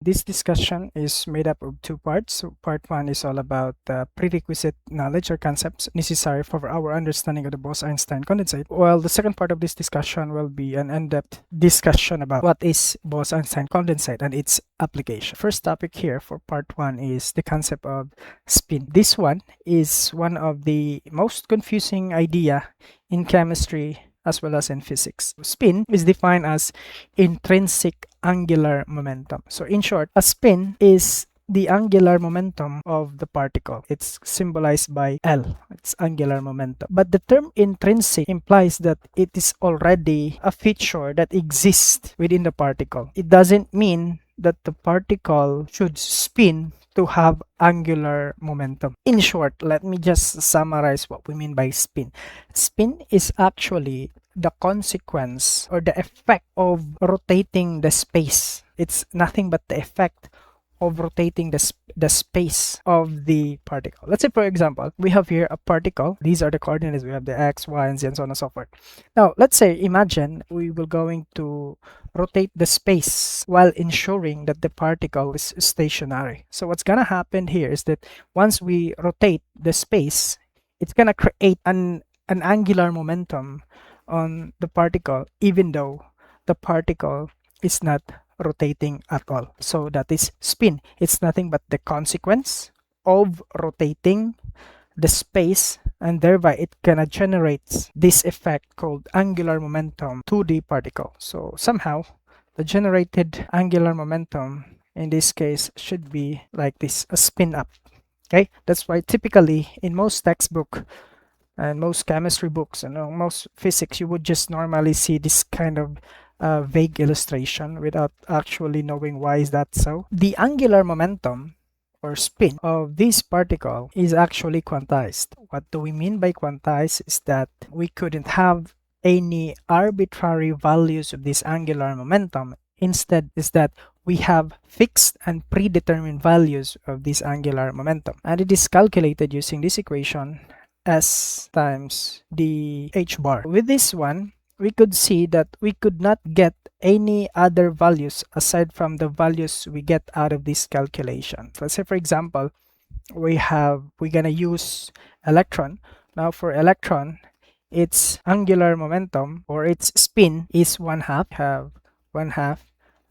This discussion is made up of two parts. So part one is all about the prerequisite knowledge or concepts necessary for our understanding of the Bose-Einstein condensate, while the second part of this discussion will be an in-depth discussion about what is Bose-Einstein condensate and its application. First topic here for part one is the concept of spin. This one is one of the most confusing idea in chemistry as well as in physics. Spin is defined as intrinsic angular momentum. So in short, a spin is the angular momentum of the particle. It's symbolized by L. It's angular momentum. But the term intrinsic implies that it is already a feature that exists within the particle. It doesn't mean that the particle should spin to have angular momentum. In short, let me just summarize what we mean by spin. Spin is actually the consequence or the effect of rotating the space. It's nothing but the effect of rotating the space of the particle. Let's say, for example, we have here a particle. These are the coordinates. We have the x, y, and z, and so on and so forth. Now, let's say, imagine we will going to rotate the space while ensuring that the particle is stationary. So what's gonna happen here is that once we rotate the space, it's gonna create an angular momentum on the particle, even though the particle is not rotating at all. So that is spin. It's nothing but the consequence of rotating the space, and thereby it gonna generate this effect called angular momentum to the particle. So somehow the generated angular momentum in this case should be like this, a spin up. Okay, that's why typically in most textbook and most chemistry books and most physics, you would just normally see this kind of vague illustration without actually knowing why is that so. The angular momentum or spin of this particle is actually quantized. What do we mean by quantized is that we couldn't have any arbitrary values of this angular momentum. Instead is that we have fixed and predetermined values of this angular momentum, and it is calculated using this equation S times the h bar. With this one, we could see that we could not get any other values aside from the values we get out of this calculation. Let's say, for example, we're gonna use electron. Now for electron, its angular momentum or its spin is 1/2. Have 1/2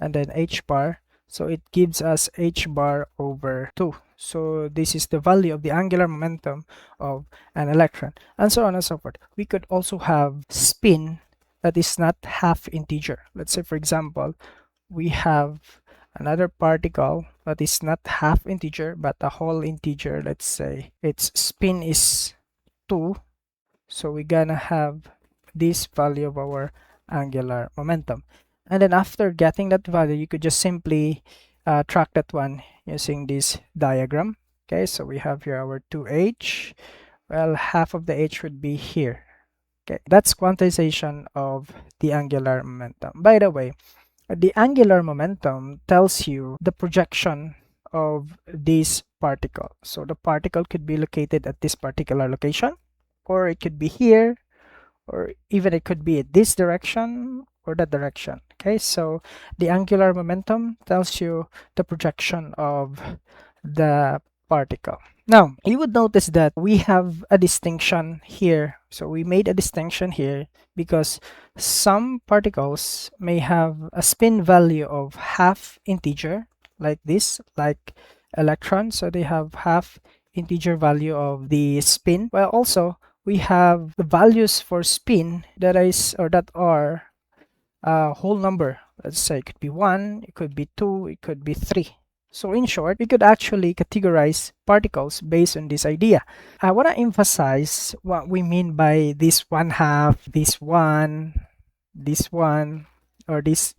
and then h bar. So it gives us h bar over 2. So this is the value of the angular momentum of an electron, and so on and so forth. We could also have spin that is not half integer. Let's say, for example, we have another particle that is not half integer but a whole integer. Let's say its spin is 2. So we're gonna have this value of our angular momentum. And then after getting that value, you could just simply track that one using this diagram. Okay, so we have here our 2h. Well, half of the h would be here. Okay, that's quantization of the angular momentum. By the way, the angular momentum tells you the projection of this particle. So the particle could be located at this particular location, or it could be here, or even it could be at this direction or that direction. Okay, so the angular momentum tells you the projection of the particle. Now, you would notice that we have a distinction here. So we made a distinction here because some particles may have a spin value of half integer, like this, like electrons. So they have half integer value of the spin. Well, also we have the values for spin that are a whole number. Let's say it could be 1, it could be 2, it could be 3. So in short, we could actually categorize particles based on this idea. I want to emphasize what we mean by this 1/2, this 1, this 1, or this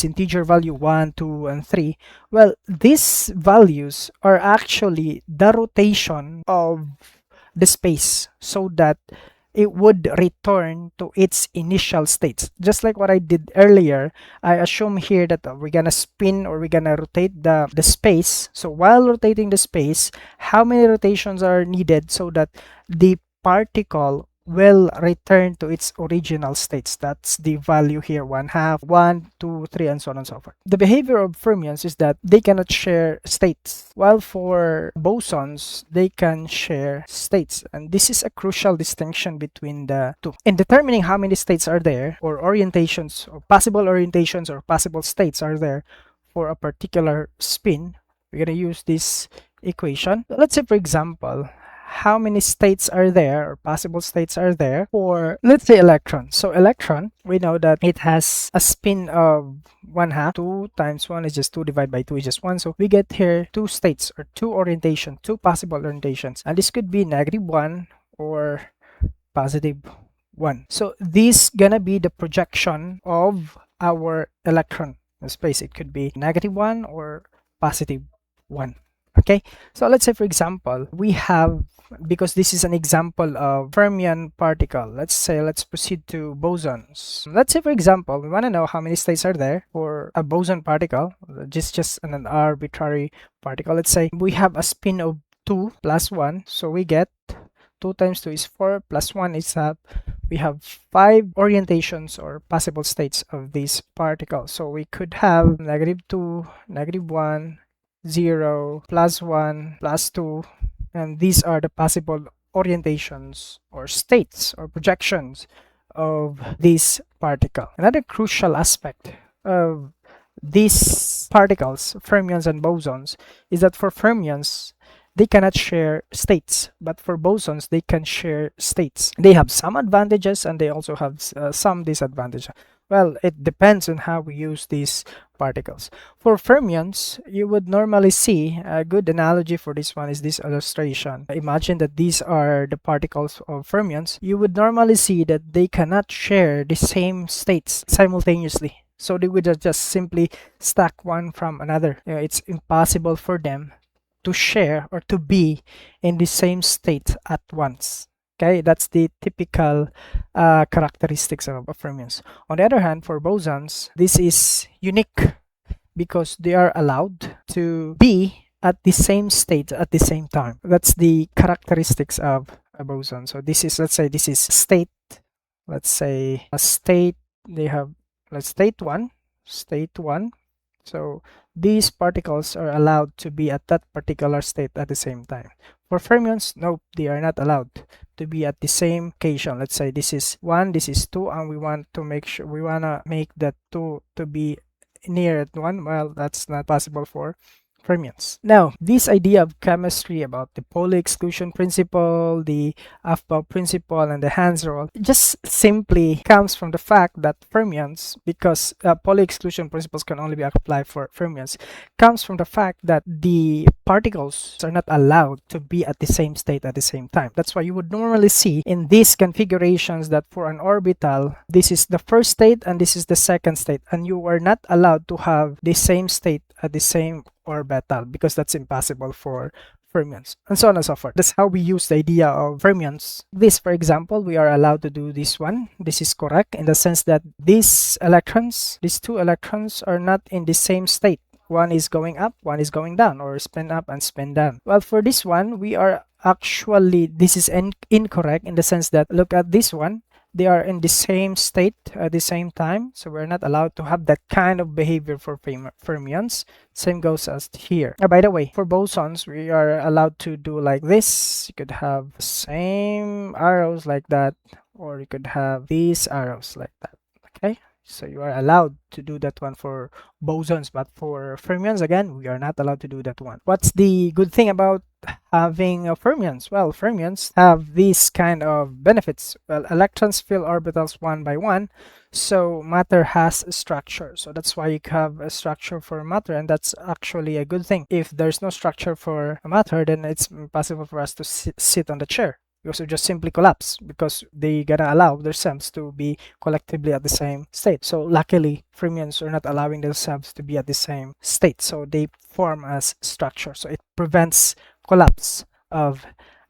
integer value 1, 2, and 3. Well, these values are actually the rotation of the space so that it would return to its initial states. Just like what I did earlier, I assume here that we're gonna spin or we're gonna rotate the space. So while rotating the space, how many rotations are needed so that the particle will return to its original states. That's the value here, 1/2, 1, 2, 3, and so on and so forth. The behavior of fermions is that they cannot share states, while for bosons, they can share states. And this is a crucial distinction between the two. In determining how many states are there, or orientations, or possible states are there for a particular spin, we're going to use this equation. Let's say, for example, how many states are there, or possible states are there for, let's say, electron. So electron, we know that it has a spin of 1/2. 2 times 1 is just 2, divided by 2 is just 1. So we get here 2 states, or 2 orientations, 2 possible orientations. And this could be -1 or +1. So this gonna be the projection of our electron in space. It could be -1 or +1. Okay, so let's say, for example, we have, because this is an example of fermion particle, let's proceed to bosons. Let's say, for example, we want to know how many states are there for a boson particle, just an arbitrary particle. Let's say we have a spin of 2 plus 1, so we get 2 times 2 is 4, plus 1 is we have 5 orientations or possible states of this particle. So we could have -2, -1, 0, +1, +2, and these are the possible orientations or states or projections of this particle. Another crucial aspect of these particles, fermions and bosons, is that for fermions, they cannot share states, but for bosons, they can share states. They have some advantages and they also have some disadvantages. Well, it depends on how we use these particles. For fermions, you would normally see a good analogy for this one is this illustration. Imagine that these are the particles of fermions. You would normally see that they cannot share the same states simultaneously. So they would just simply stack one from another. It's impossible for them to share or to be in the same state at once. Okay, that's the typical characteristics of fermions. On the other hand, for bosons, this is unique because they are allowed to be at the same state at the same time. That's the characteristics of a boson. So this is, let's say, this is state. Let's say a state, they have, let's state 1. So these particles are allowed to be at that particular state at the same time. For fermions, nope, they are not allowed to be at the same occasion. Let's say this is 1, this is 2, and we want to make sure, we want to make that 2 to be near at 1. Well, that's not possible for fermions. Now, this idea of chemistry about the Pauli exclusion principle, the Aufbau principle, and the Hans rule just simply comes from the fact that fermions, because Pauli exclusion principles can only be applied for fermions, comes from the fact that the particles are not allowed to be at the same state at the same time. That's why you would normally see in these configurations that for an orbital, this is the first state and this is the second state, and you are not allowed to have the same state at the same orbital because that's impossible for fermions, and so on and so forth. That's how we use the idea of fermions. This, for example, we are allowed to do this one. This is correct in the sense that these electrons, these 2 electrons, are not in the same state. One is going up, one is going down, or spin up and spin down. Well, for this one, we are actually, this is incorrect in the sense that, look at this one, they are in the same state at the same time, so we're not allowed to have that kind of behavior for fermions. Same goes as here. By the way, for bosons, we are allowed to do like this. You could have the same arrows like that, or you could have these arrows like that. Okay, so you are allowed to do that one for bosons, but for fermions, again, we are not allowed to do that one. What's the good thing about having fermions? Well, fermions have these kind of benefits. Well, electrons fill orbitals one by one, so matter has a structure. So that's why you have a structure for matter, and that's actually a good thing. If there's no structure for matter, then it's impossible for us to sit on the chair, because we just simply collapse, because they gotta allow themselves to be collectively at the same state. So luckily, fermions are not allowing themselves to be at the same state, so they form as structure, so it prevents collapse of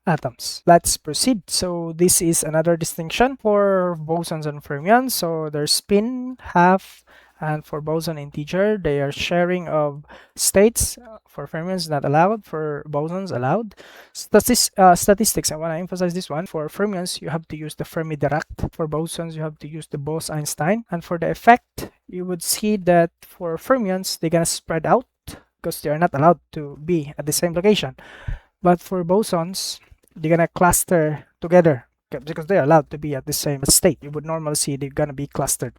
atoms. Let's proceed. So this is another distinction for bosons and fermions. So their spin, half, And for boson integer, they are sharing of states. For fermions, not allowed. For bosons, allowed. Statistics, I want to emphasize this one. For fermions, you have to use the Fermi-Dirac. For bosons, you have to use the Bose-Einstein. And for the effect, you would see that for fermions, they're going to spread out because they are not allowed to be at the same location. But for bosons, they're going to cluster together because they're allowed to be at the same state. You would normally see they're going to be clustered.